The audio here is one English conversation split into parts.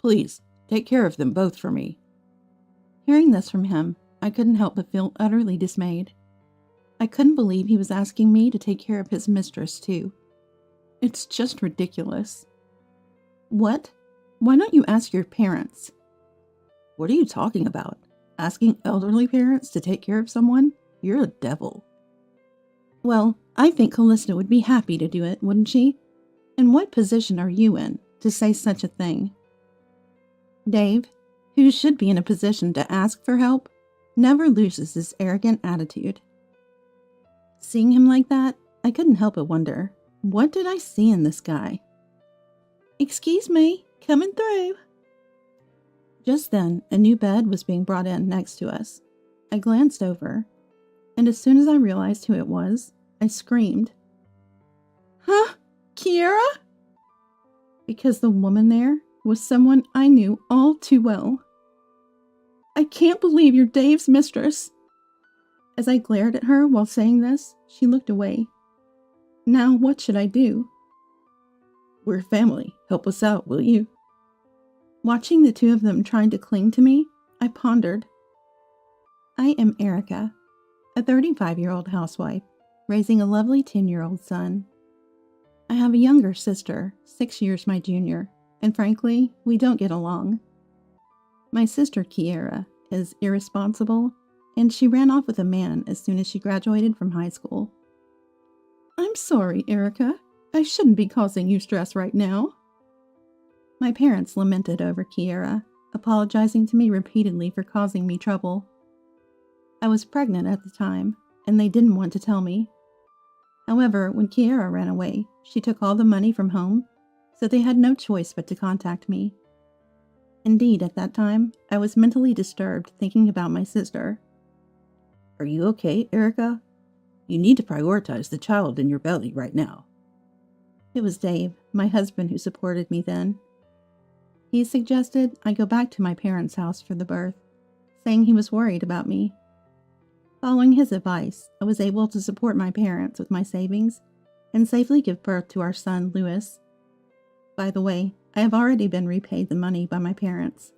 Please, take care of them both for me. Hearing this from him, I couldn't help but feel utterly dismayed. I couldn't believe he was asking me to take care of his mistress, too. It's just ridiculous. What? Why don't you ask your parents? What are you talking about? Asking elderly parents to take care of someone? You're a devil. Well, I think Callista would be happy to do it, wouldn't she? And what position are you in to say such a thing? Dave, who should be in a position to ask for help, never loses his arrogant attitude. Seeing him like that, I couldn't help but wonder, what did I see in this guy? Excuse me, coming through. Just then, a new bed was being brought in next to us. I glanced over, and as soon as I realized who it was, I screamed. Huh? Kiera? Because the woman there was someone I knew all too well. I can't believe you're Dave's mistress. As I glared at her while saying this, she looked away. Now what should I do? We're family. Help us out, will you? Watching the two of them trying to cling to me, I pondered. I am Erica, a 35-year-old housewife, raising a lovely 10-year-old son. I have a younger sister, 6 years my junior, and frankly, we don't get along. My sister Kiera is irresponsible, and she ran off with a man as soon as she graduated from high school. I'm sorry, Erica. I shouldn't be causing you stress right now. My parents lamented over Kiera, apologizing to me repeatedly for causing me trouble. I was pregnant at the time, and they didn't want to tell me. However, when Kiera ran away, she took all the money from home, so they had no choice but to contact me. Indeed, at that time, I was mentally disturbed thinking about my sister. Are you okay, Erica? You need to prioritize the child in your belly right now. It was Dave, my husband, who supported me then. He suggested I go back to my parents' house for the birth, saying he was worried about me. Following his advice, I was able to support my parents with my savings and safely give birth to our son, Louis. By the way, I have already been repaid the money by my parents.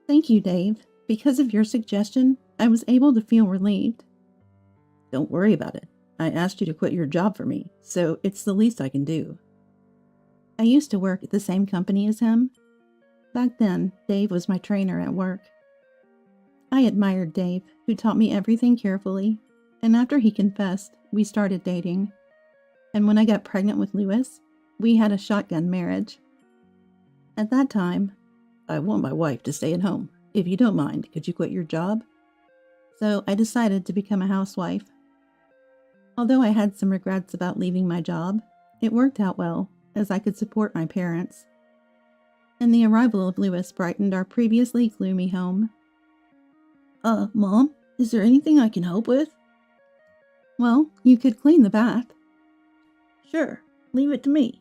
Thank you, Dave. Because of your suggestion, I was able to feel relieved. Don't worry about it. I asked you to quit your job for me, so it's the least I can do. I used to work at the same company as him. Back then, Dave was my trainer at work. I admired Dave, who taught me everything carefully, and after he confessed, we started dating. And when I got pregnant with Louis, we had a shotgun marriage. At that time, I want my wife to stay at home. If you don't mind, could you quit your job? So I decided to become a housewife. Although I had some regrets about leaving my job, it worked out well, as I could support my parents. And the arrival of Louis brightened our previously gloomy home. Mom, is there anything I can help with? Well, you could clean the bath. Sure, leave it to me.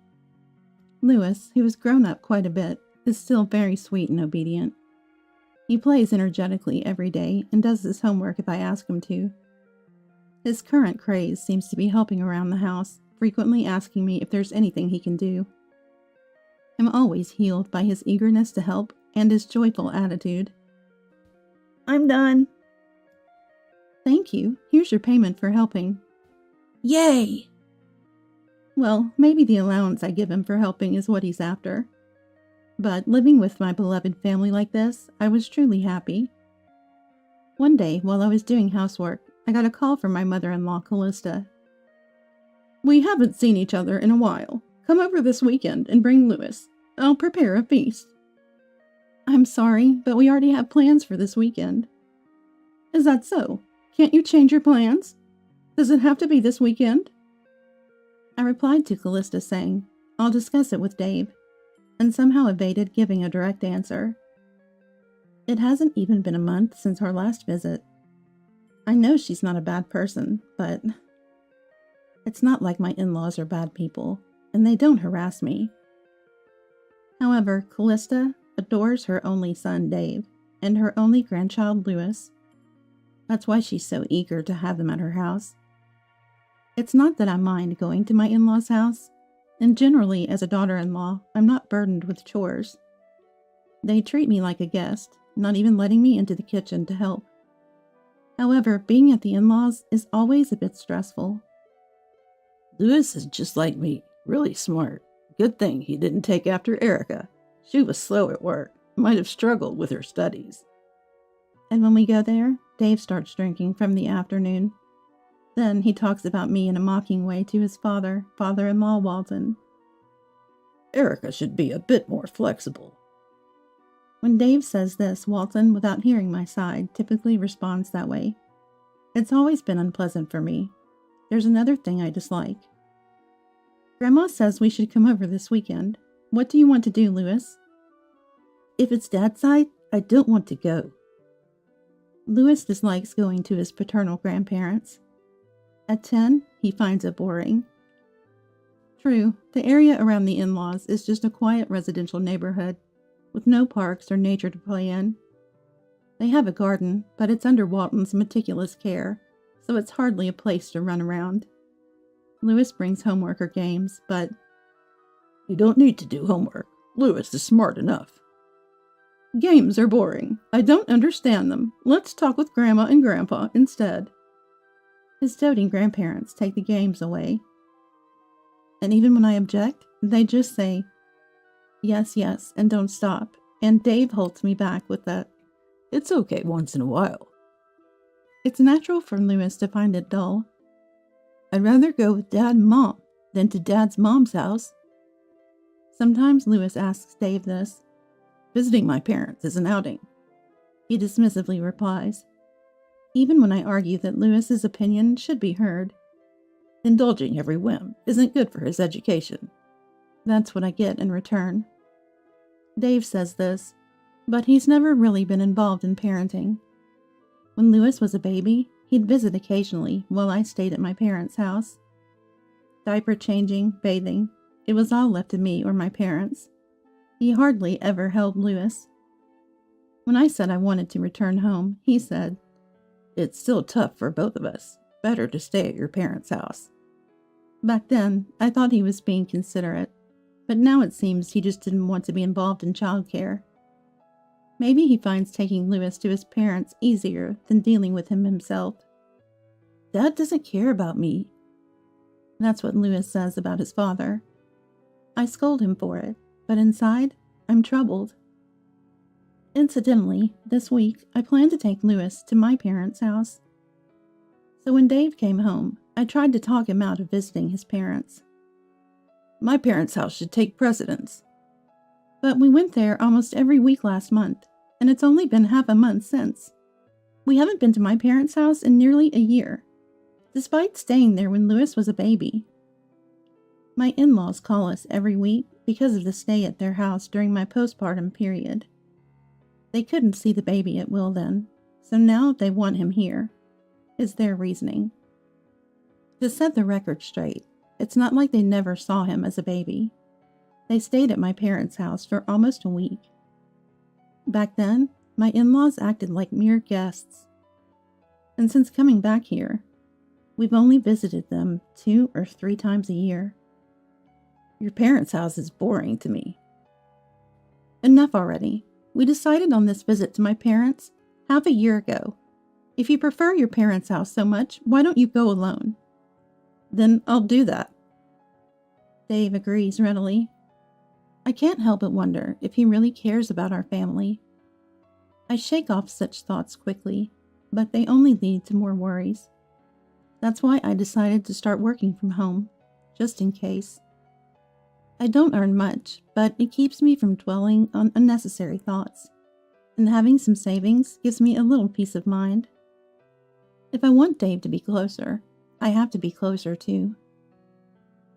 Louis, who has grown up quite a bit, is still very sweet and obedient. He plays energetically every day and does his homework if I ask him to. His current craze seems to be helping around the house, frequently asking me if there's anything he can do. I'm always healed by his eagerness to help and his joyful attitude. I'm done. Thank you. Here's your payment for helping. Yay! Well, maybe the allowance I give him for helping is what he's after. But living with my beloved family like this, I was truly happy. One day, while I was doing housework, I got a call from my mother-in-law, Callista. We haven't seen each other in a while. Come over this weekend and bring Louis. I'll prepare a feast. I'm sorry, but we already have plans for this weekend. Is that so? Can't you change your plans? Does it have to be this weekend? I replied to Callista saying, I'll discuss it with Dave, and somehow evaded giving a direct answer. It hasn't even been a month since our last visit. I know she's not a bad person, but it's not like my in-laws are bad people, and they don't harass me. However, Callista adores her only son, Dave, and her only grandchild, Louis. That's why she's so eager to have them at her house. It's not that I mind going to my in-laws' house, and generally, as a daughter-in-law, I'm not burdened with chores. They treat me like a guest, not even letting me into the kitchen to help. However, being at the in-laws is always a bit stressful. Louis is just like me, really smart. Good thing he didn't take after Erica. She was slow at work, might have struggled with her studies. And when we go there, Dave starts drinking from the afternoon. Then he talks about me in a mocking way to his father-in-law Walton. Erica should be a bit more flexible. When Dave says this, Walton, without hearing my side, typically responds that way. It's always been unpleasant for me. There's another thing I dislike. Grandma says we should come over this weekend. What do you want to do, Louis? If it's Dad's side, I don't want to go. Louis dislikes going to his paternal grandparents. At 10, he finds it boring. True, the area around the in-laws is just a quiet residential neighborhood, with no parks or nature to play in. They have a garden, but it's under Walton's meticulous care, so it's hardly a place to run around. Louis brings homework or games, but... You don't need to do homework. Louis is smart enough. Games are boring. I don't understand them. Let's talk with Grandma and Grandpa instead. His doting grandparents take the games away. And even when I object, they just say, yes, yes, and don't stop. And Dave holds me back with that, it's okay once in a while. It's natural for Louis to find it dull. I'd rather go with Dad and Mom than to Dad's mom's house. Sometimes Louis asks Dave this. Visiting my parents is an outing. He dismissively replies, even when I argue that Louis's opinion should be heard. Indulging every whim isn't good for his education. That's what I get in return. Dave says this, but he's never really been involved in parenting. When Louis was a baby, he'd visit occasionally while I stayed at my parents' house. Diaper changing, bathing, it was all left to me or my parents. He hardly ever held Louis. When I said I wanted to return home, he said, it's still tough for both of us. Better to stay at your parents' house. Back then, I thought he was being considerate, but now it seems he just didn't want to be involved in childcare. Maybe he finds taking Louis to his parents easier than dealing with him himself. Dad doesn't care about me. That's what Louis says about his father. I scold him for it, but inside, I'm troubled. Incidentally, this week, I plan to take Louis to my parents' house. So when Dave came home, I tried to talk him out of visiting his parents. My parents' house should take precedence. But we went there almost every week last month, and it's only been half a month since. We haven't been to my parents' house in nearly a year, despite staying there when Louis was a baby. My in-laws call us every week because of the stay at their house during my postpartum period. They couldn't see the baby at will then, so now they want him here, is their reasoning. To set the record straight, it's not like they never saw him as a baby. They stayed at my parents' house for almost a week. Back then, my in-laws acted like mere guests. And since coming back here, we've only visited them 2 or 3 times a year. Your parents' house is boring to me. Enough already. We decided on this visit to my parents half a year ago. If you prefer your parents' house so much, why don't you go alone? Then I'll do that. Dave agrees readily. I can't help but wonder if he really cares about our family. I shake off such thoughts quickly, but they only lead to more worries. That's why I decided to start working from home, just in case. I don't earn much, but it keeps me from dwelling on unnecessary thoughts, and having some savings gives me a little peace of mind. If I want Dave to be closer, I have to be closer too.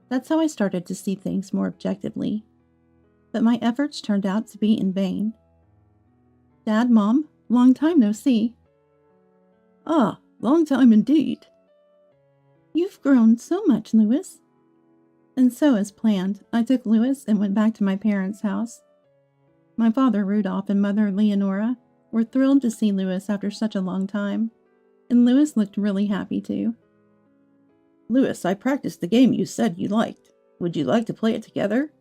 That's how I started to see things more objectively, but my efforts turned out to be in vain. Dad, Mom, long time no see. Ah, long time indeed. You've grown so much, Louis. And so, as planned, I took Louis and went back to my parents' house. My father Rudolph and mother Leonora were thrilled to see Louis after such a long time, and Louis looked really happy too. Louis, I practiced the game you said you liked. Would you like to play it together?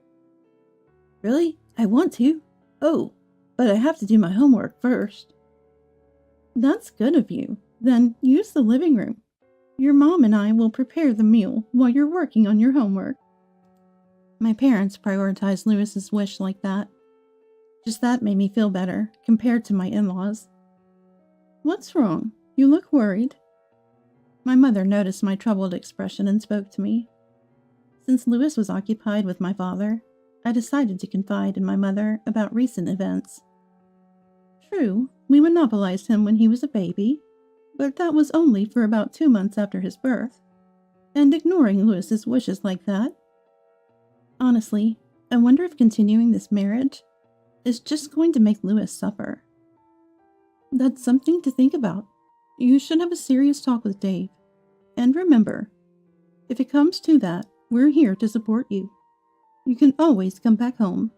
Really? I want to. Oh, but I have to do my homework first. That's good of you. Then use the living room. Your mom and I will prepare the meal while you're working on your homework. My parents prioritized Lewis's wish like that. Just that made me feel better compared to my in-laws. What's wrong? You look worried. My mother noticed my troubled expression and spoke to me. Since Lewis was occupied with my father, I decided to confide in my mother about recent events. True, we monopolized him when he was a baby, but that was only for about 2 months after his birth. And ignoring Lewis's wishes like that. Honestly, I wonder if continuing this marriage is just going to make Lewis suffer. That's something to think about. You should have a serious talk with Dave. And remember, if it comes to that, we're here to support you. You can always come back home.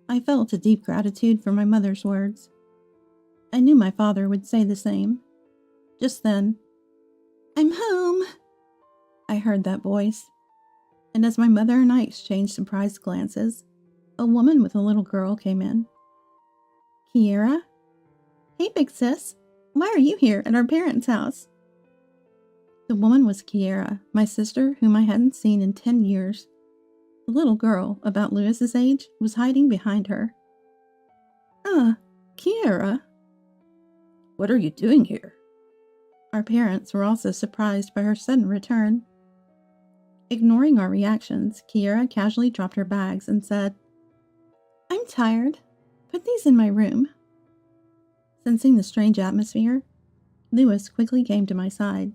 I felt a deep gratitude for my mother's words. I knew my father would say the same. Just then, "I'm home," I heard that voice. And as my mother and I exchanged surprised glances, a woman with a little girl came in. "Kiera? Hey, big sis. Why are you here at our parents' house?" The woman was Kiera, my sister, whom I hadn't seen in 10 years. The little girl, about Lewis's age, was hiding behind her. Kiera? What are you doing here?" Our parents were also surprised by her sudden return. Ignoring our reactions, Kiera casually dropped her bags and said, "I'm tired. Put these in my room." Sensing the strange atmosphere, Lewis quickly came to my side.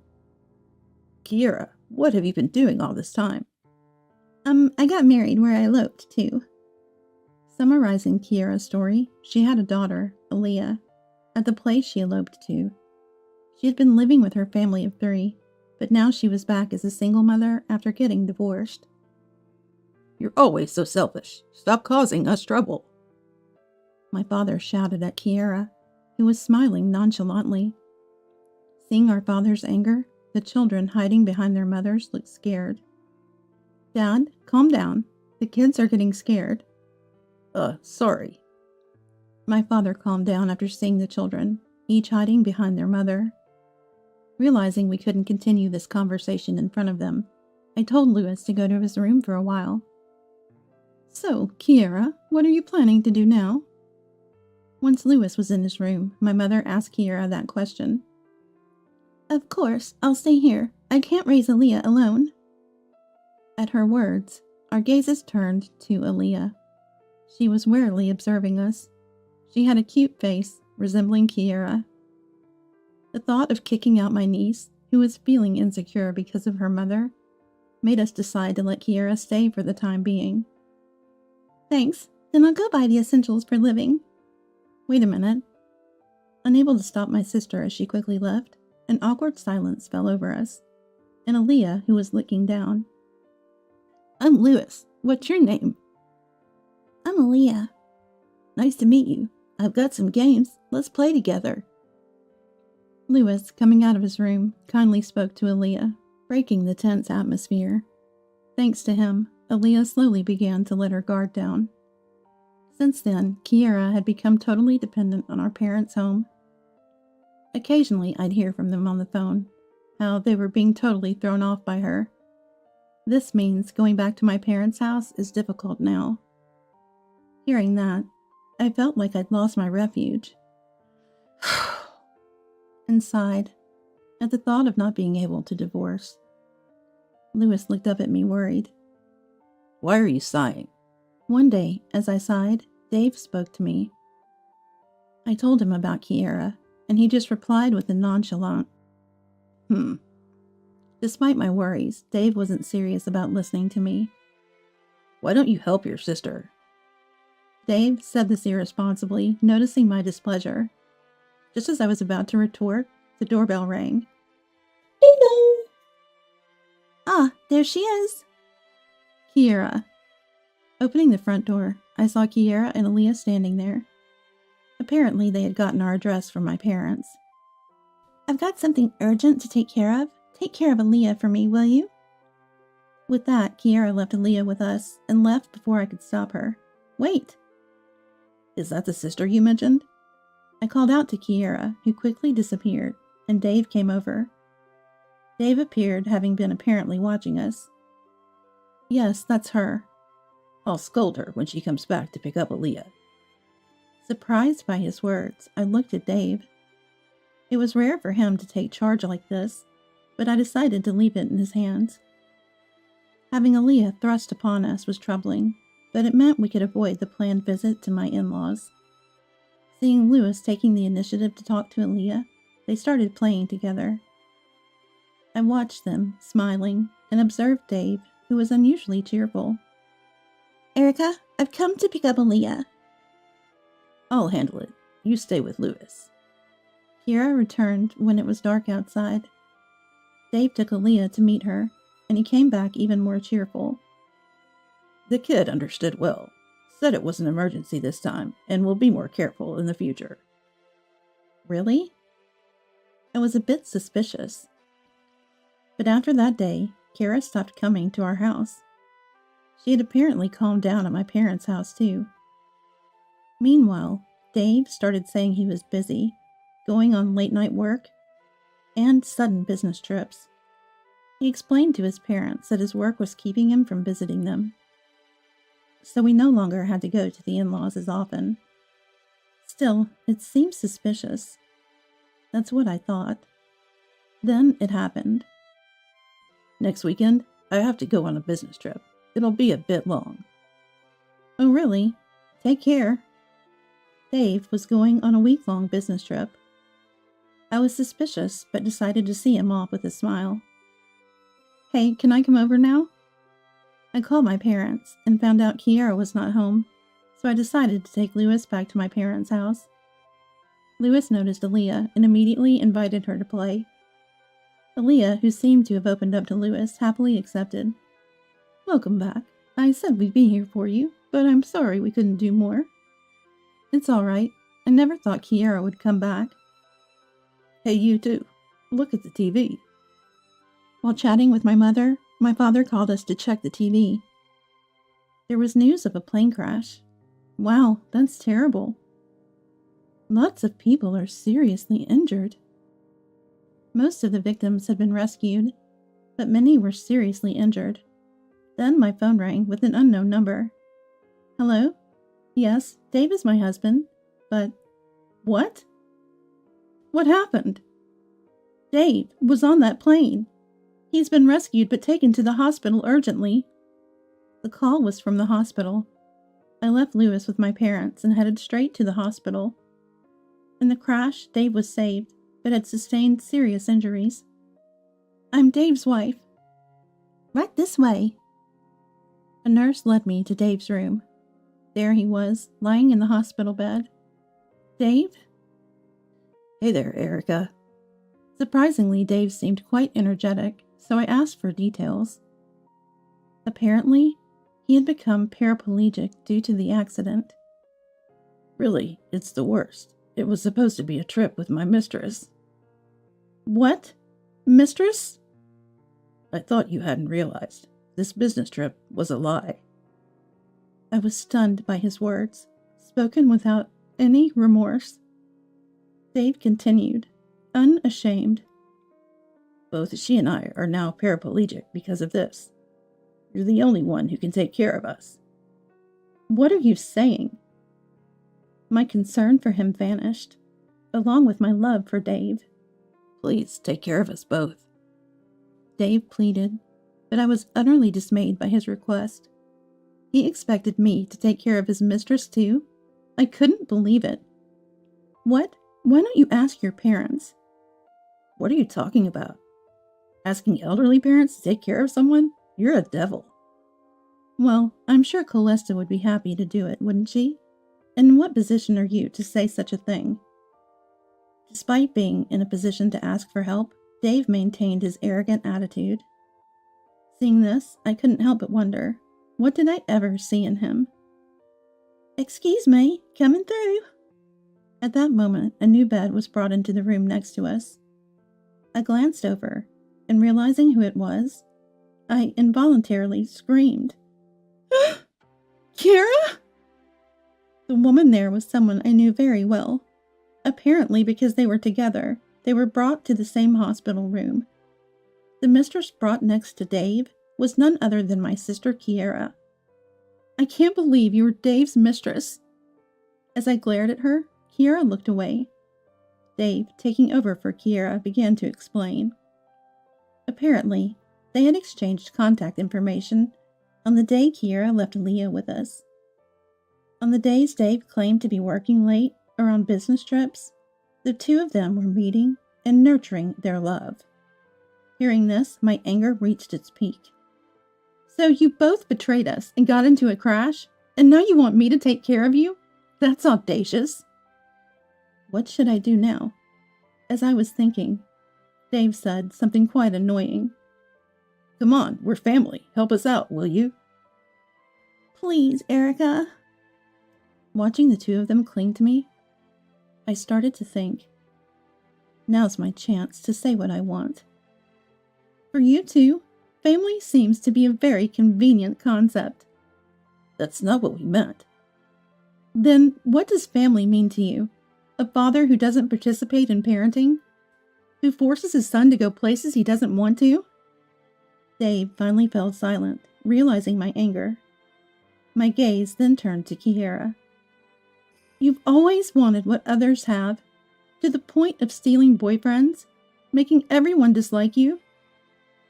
"Kiera, what have you been doing all this time?" I got married where I eloped, too." Summarizing Kiera's story, she had a daughter, Aaliyah, at the place she eloped to. She had been living with her family of 3, but now she was back as a single mother after getting divorced. "You're always so selfish. Stop causing us trouble." My father shouted at Kiera, who was smiling nonchalantly. Seeing our father's anger, the children hiding behind their mothers looked scared. "Dad, calm down. The kids are getting scared." Sorry." My father calmed down after seeing the children, each hiding behind their mother. Realizing we couldn't continue this conversation in front of them, I told Lewis to go to his room for a while. "So, Kiera, what are you planning to do now?" Once Lewis was in his room, my mother asked Kiera that question. "Of course, I'll stay here. I can't raise Aaliyah alone." At her words, our gazes turned to Aaliyah. She was warily observing us. She had a cute face, resembling Kiera. The thought of kicking out my niece, who was feeling insecure because of her mother, made us decide to let Kiera stay for the time being. "Thanks, then I'll go buy the essentials for living." Wait a minute. Unable to stop my sister as she quickly left, an awkward silence fell over us, and Aaliyah, who was looking down. "I'm Lewis. What's your name?" "I'm Aaliyah." "Nice to meet you. I've got some games. Let's play together." Lewis, coming out of his room, kindly spoke to Aaliyah, breaking the tense atmosphere. Thanks to him, Aaliyah slowly began to let her guard down. Since then, Kiera had become totally dependent on our parents' home. Occasionally, I'd hear from them on the phone, how they were being totally thrown off by her. This means going back to my parents' house is difficult now. Hearing that, I felt like I'd lost my refuge. And sighed at the thought of not being able to divorce. Lewis looked up at me worried. "Why are you sighing?" One day, as I sighed, Dave spoke to me. I told him about Kiera, and he just replied with a nonchalant, Despite my worries, Dave wasn't serious about listening to me. "Why don't you help your sister?" Dave said this irresponsibly, noticing my displeasure. Just as I was about to retort, the doorbell rang. Ding dong! "Ah, there she is!" Kiera. Opening the front door, I saw Kiera and Aaliyah standing there. Apparently, they had gotten our address from my parents. "I've got something urgent to take care of. Take care of Aaliyah for me, will you?" With that, Kiera left Aaliyah with us and left before I could stop her. "Wait!" Is that the sister you mentioned? I called out to Kiera, who quickly disappeared, and Dave came over. Dave appeared, having been apparently watching us. Yes, that's her. I'll scold her when she comes back to pick up Aaliyah. Surprised by his words, I looked at Dave. It was rare for him to take charge like this, but I decided to leave it in his hands. Having Aaliyah thrust upon us was troubling, but it meant we could avoid the planned visit to my in-laws. Seeing Lewis taking the initiative to talk to Aaliyah, they started playing together. I watched them, smiling, and observed Dave, who was unusually cheerful. Erica, I've come to pick up Aaliyah. I'll handle it. You stay with Lewis. Kiera returned when it was dark outside. Dave took Aaliyah to meet her, and he came back even more cheerful. The kid understood well, said it was an emergency this time, and will be more careful in the future. Really? I was a bit suspicious. But after that day, Kiera stopped coming to our house. She had apparently calmed down at my parents' house too. Meanwhile, Dave started saying he was busy, going on late-night work, and sudden business trips. He explained to his parents that his work was keeping him from visiting them, so we no longer had to go to the in-laws as often. Still, it seemed suspicious. That's what I thought. Then it happened. Next weekend, I have to go on a business trip. It'll be a bit long. Oh, really? Take care. Dave was going on a week-long business trip. I was suspicious, but decided to see him off with a smile. Hey, can I come over now? I called my parents and found out Kiera was not home, so I decided to take Lewis back to my parents' house. Lewis noticed Aaliyah and immediately invited her to play. Aaliyah, who seemed to have opened up to Lewis, happily accepted. Welcome back. I said we'd be here for you, but I'm sorry we couldn't do more. It's all right. I never thought Kiera would come back. Hey, you too. Look at the TV. While chatting with my mother, my father called us to check the TV. There was news of a plane crash. Wow, that's terrible. Lots of people are seriously injured. Most of the victims had been rescued, but many were seriously injured. Then my phone rang with an unknown number. Hello? Yes, Dave is my husband, but... What? What happened? Dave was on that plane. He's been rescued but taken to the hospital urgently. The call was from the hospital. I left Lewis with my parents and headed straight to the hospital. In the crash, Dave was saved, but had sustained serious injuries. I'm Dave's wife. Right this way. A nurse led me to Dave's room. There he was, lying in the hospital bed. Dave? Hey there, Erica. Surprisingly, Dave seemed quite energetic, so I asked for details. Apparently, he had become paraplegic due to the accident. Really, it's the worst. It was supposed to be a trip with my mistress. What? Mistress? I thought you hadn't realized. This business trip was a lie. I was stunned by his words, spoken without any remorse. Dave continued, unashamed. Both she and I are now paraplegic because of this. You're the only one who can take care of us. What are you saying? My concern for him vanished, along with my love for Dave. Please take care of us both. Dave pleaded, but I was utterly dismayed by his request. He expected me to take care of his mistress too? I couldn't believe it. What? Why don't you ask your parents? What are you talking about? Asking elderly parents to take care of someone? You're a devil. Well, I'm sure Colesta would be happy to do it, wouldn't she? And in what position are you to say such a thing? Despite being in a position to ask for help, Dave maintained his arrogant attitude. Seeing this, I couldn't help but wonder, what did I ever see in him? Excuse me, coming through. At that moment, a new bed was brought into the room next to us. I glanced over, and realizing who it was, I involuntarily screamed. Kiera? The woman there was someone I knew very well. Apparently, because they were together, they were brought to the same hospital room. The mistress brought next to Dave was none other than my sister Kiera. I can't believe you were Dave's mistress. As I glared at her, Kiera looked away. Dave, taking over for Kiera, began to explain. Apparently, they had exchanged contact information on the day Kiera left Leah with us. On the days Dave claimed to be working late or on business trips, the two of them were meeting and nurturing their love. Hearing this, my anger reached its peak. So you both betrayed us and got into a crash, and now you want me to take care of you? That's audacious. What should I do now? As I was thinking, Dave said something quite annoying. Come on, we're family. Help us out, will you? Please, Erica. Watching the two of them cling to me, I started to think, now's my chance to say what I want. For you two, family seems to be a very convenient concept. That's not what we meant. Then what does family mean to you? A father who doesn't participate in parenting? Who forces his son to go places he doesn't want to? Dave finally fell silent, realizing my anger. My gaze then turned to Kiera. You've always wanted what others have, to the point of stealing boyfriends, making everyone dislike you.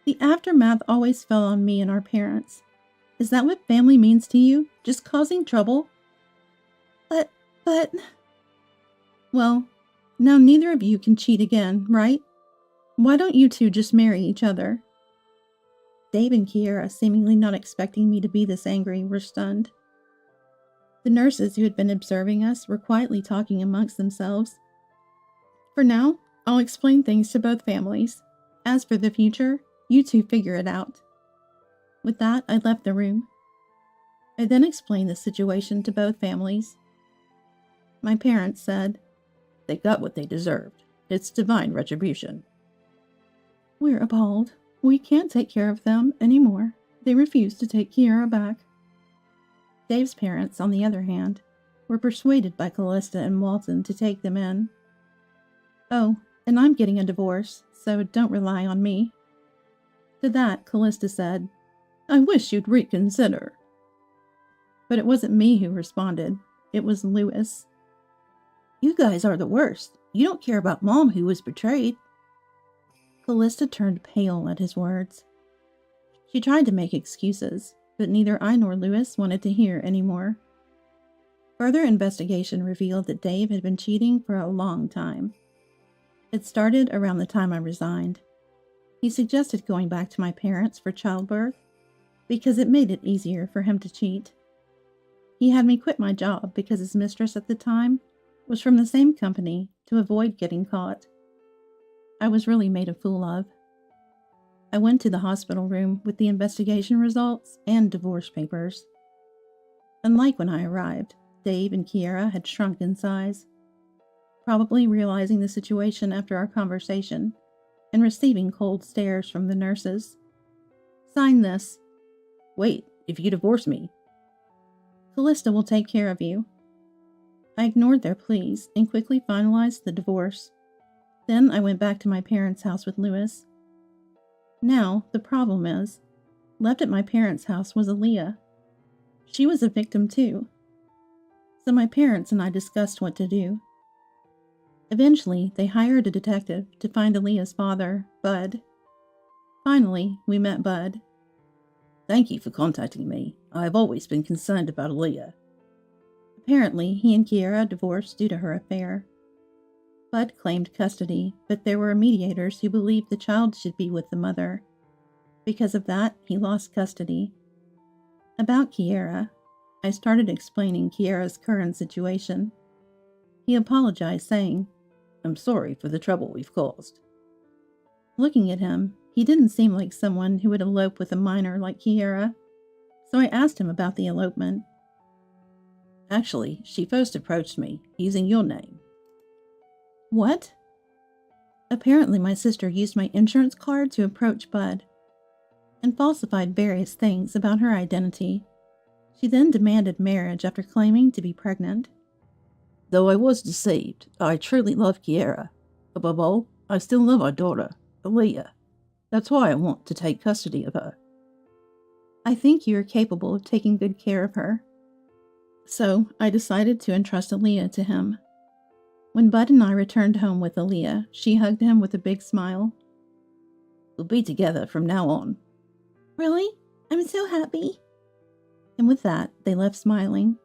The aftermath always fell on me and our parents. Is that what family means to you? Just causing trouble? But... Well, now neither of you can cheat again, right? Why don't you two just marry each other? Dave and Kiera, seemingly not expecting me to be this angry, were stunned. The nurses who had been observing us were quietly talking amongst themselves. For now, I'll explain things to both families. As for the future, you two figure it out. With that, I left the room. I then explained the situation to both families. My parents said, They got what they deserved. It's divine retribution. We're appalled. We can't take care of them anymore. They refuse to take Kiera back. Dave's parents, on the other hand, were persuaded by Callista and Walton to take them in. Oh, and I'm getting a divorce, so don't rely on me. To that, Callista said, I wish you'd reconsider. But it wasn't me who responded. It was Lewis. You guys are the worst. You don't care about Mom who was betrayed. Callista turned pale at his words. She tried to make excuses, but neither I nor Lewis wanted to hear any more. Further investigation revealed that Dave had been cheating for a long time. It started around the time I resigned. He suggested going back to my parents for childbirth because it made it easier for him to cheat. He had me quit my job because his mistress at the time was from the same company to avoid getting caught. I was really made a fool of. I went to the hospital room with the investigation results and divorce papers. Unlike when I arrived, Dave and Kiera had shrunk in size, probably realizing the situation after our conversation and receiving cold stares from the nurses. Sign this. Wait, if you divorce me. Callista will take care of you. I ignored their pleas and quickly finalized the divorce. Then I went back to my parents' house with Lewis. Now, the problem is, left at my parents' house was Aaliyah. She was a victim too. So my parents and I discussed what to do. Eventually, they hired a detective to find Aaliyah's father, Bud. Finally, we met Bud. Thank you for contacting me. I've always been concerned about Aaliyah. Apparently, he and Kiera divorced due to her affair. Bud claimed custody, but there were mediators who believed the child should be with the mother. Because of that, he lost custody. About Kiera, I started explaining Kiera's current situation. He apologized, saying, I'm sorry for the trouble we've caused. Looking at him, he didn't seem like someone who would elope with a minor like Kiera, so I asked him about the elopement. Actually, she first approached me, using your name. What? Apparently my sister used my insurance card to approach Bud, and falsified various things about her identity. She then demanded marriage after claiming to be pregnant. Though I was deceived, I truly love Kiera. Above all, I still love our daughter, Aaliyah. That's why I want to take custody of her. I think you are capable of taking good care of her. So I decided to entrust Aaliyah to him. When Bud and I returned home with Aaliyah, she hugged him with a big smile. We'll be together from now on. Really? I'm so happy. And with that, they left smiling.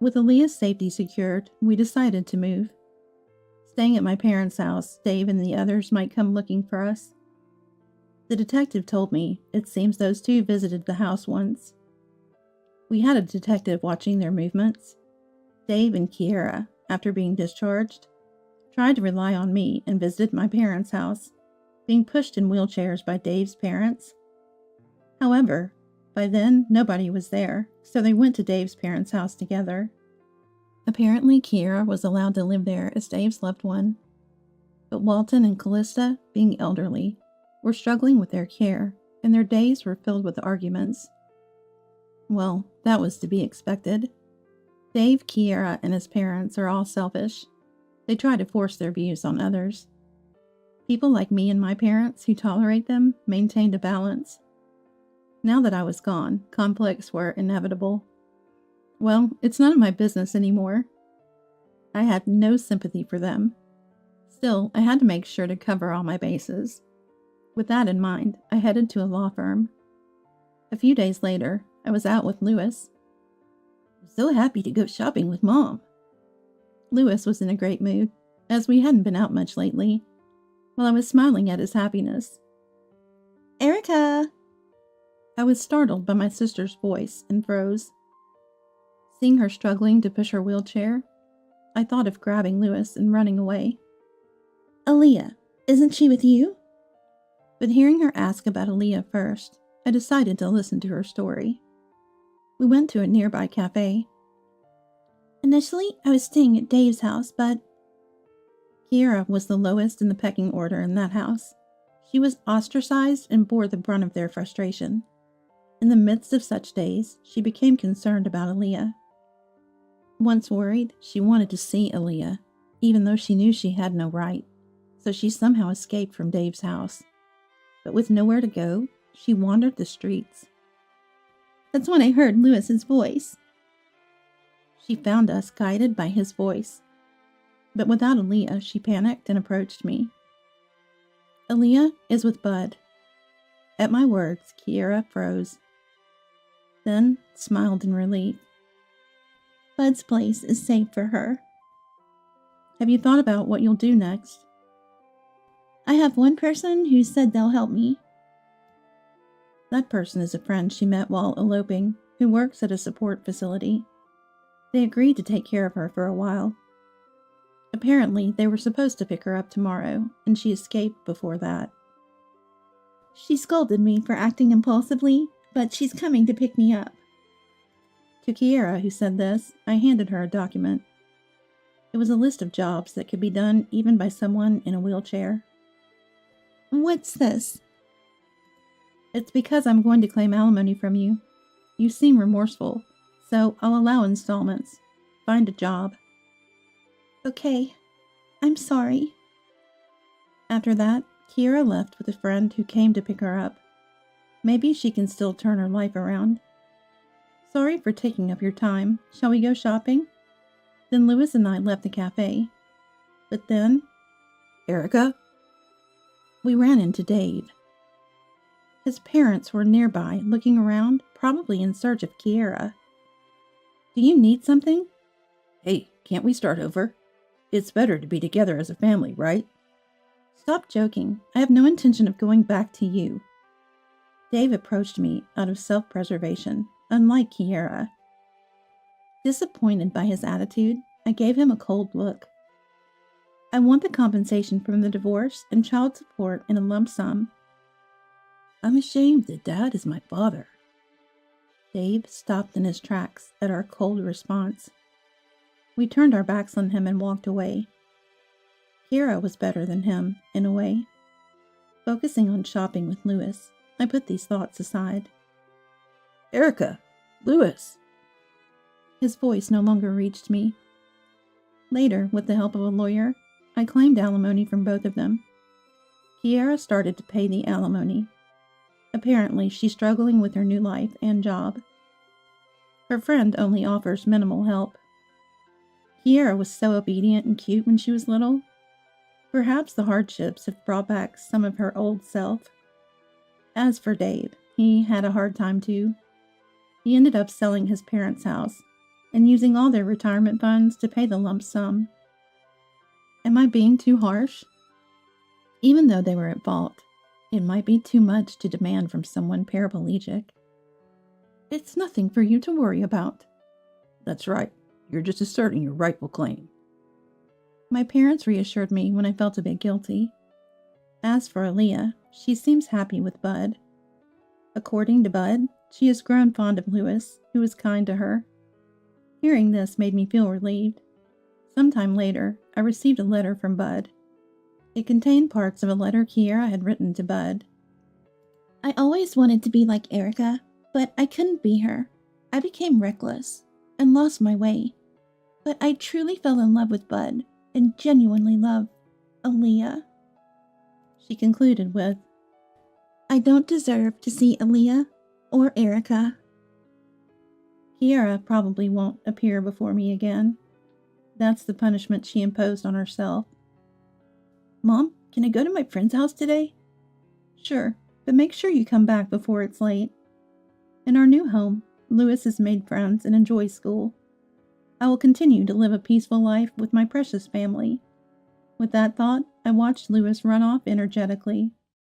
With Aaliyah's safety secured, we decided to move. Staying at my parents' house, Dave and the others might come looking for us. The detective told me it seems those two visited the house once. We had a detective watching their movements. Dave and Kiera, after being discharged, tried to rely on me and visited my parents' house, being pushed in wheelchairs by Dave's parents. However, by then nobody was there, so they went to Dave's parents' house together. Apparently, Kiera was allowed to live there as Dave's loved one, but Walton and Callista, being elderly, were struggling with their care, and their days were filled with arguments. Well, that was to be expected. Dave, Kiera, and his parents are all selfish. They try to force their views on others. People like me and my parents who tolerate them maintained a balance. Now that I was gone, conflicts were inevitable. Well, it's none of my business anymore. I had no sympathy for them. Still, I had to make sure to cover all my bases. With that in mind, I headed to a law firm. A few days later, I was out with Lewis. I'm so happy to go shopping with Mom. Lewis was in a great mood, as we hadn't been out much lately, while I was smiling at his happiness. Erica! I was startled by my sister's voice and froze. Seeing her struggling to push her wheelchair, I thought of grabbing Lewis and running away. Aaliyah, isn't she with you? But hearing her ask about Aaliyah first, I decided to listen to her story. We went to a nearby cafe. Initially, I was staying at Dave's house, but Kiera was the lowest in the pecking order in that house. She was ostracized and bore the brunt of their frustration. In the midst of such days, she became concerned about Aaliyah. Once worried, she wanted to see Aaliyah, even though she knew she had no right, so she somehow escaped from Dave's house. But with nowhere to go, she wandered the streets. That's when I heard Lewis's voice. She found us guided by his voice. But without Aaliyah, she panicked and approached me. Aaliyah is with Bud. At my words, Kiera froze. Then smiled in relief. Bud's place is safe for her. Have you thought about what you'll do next? I have one person who said they'll help me. That person is a friend she met while eloping, who works at a support facility. They agreed to take care of her for a while. Apparently, they were supposed to pick her up tomorrow, and she escaped before that. She scolded me for acting impulsively, but she's coming to pick me up. To Kiera, who said this, I handed her a document. It was a list of jobs that could be done even by someone in a wheelchair. What's this? It's because I'm going to claim alimony from you. You seem remorseful, so I'll allow installments. Find a job. Okay. I'm sorry. After that, Kiera left with a friend who came to pick her up. Maybe she can still turn her life around. Sorry for taking up your time. Shall we go shopping? Then Lewis and I left the cafe. But then, Erica? We ran into Dave. His parents were nearby, looking around, probably in search of Kiera. Do you need something? Hey, can't we start over? It's better to be together as a family, right? Stop joking. I have no intention of going back to you. Dave approached me out of self-preservation, unlike Kiera. Disappointed by his attitude, I gave him a cold look. I want the compensation from the divorce and child support in a lump sum. I'm ashamed that Dad is my father. Dave stopped in his tracks at our cold response. We turned our backs on him and walked away. Kiera was better than him, in a way. Focusing on shopping with Lewis, I put these thoughts aside. Erica, Louis! His voice no longer reached me. Later, with the help of a lawyer, I claimed alimony from both of them. Kiara started to pay the alimony. Apparently, she's struggling with her new life and job. Her friend only offers minimal help. Kiara was so obedient and cute when she was little. Perhaps the hardships have brought back some of her old self. As for Dave, he had a hard time too. He ended up selling his parents' house and using all their retirement funds to pay the lump sum. Am I being too harsh? Even though they were at fault, it might be too much to demand from someone paraplegic. It's nothing for you to worry about. That's right. You're just asserting your rightful claim. My parents reassured me when I felt a bit guilty. As for Aaliyah, she seems happy with Bud. According to Bud, she has grown fond of Louis, who is kind to her. Hearing this made me feel relieved. Sometime later, I received a letter from Bud. It contained parts of a letter Kiara had written to Bud. I always wanted to be like Erica, but I couldn't be her. I became reckless and lost my way. But I truly fell in love with Bud and genuinely love Aaliyah. She concluded with, I don't deserve to see Aaliyah or Erica. Kiara probably won't appear before me again. That's the punishment she imposed on herself. Mom, can I go to my friend's house today? Sure, but make sure you come back before it's late. In our new home, Louis has made friends and enjoys school. I will continue to live a peaceful life with my precious family. With that thought, I watched Louis run off energetically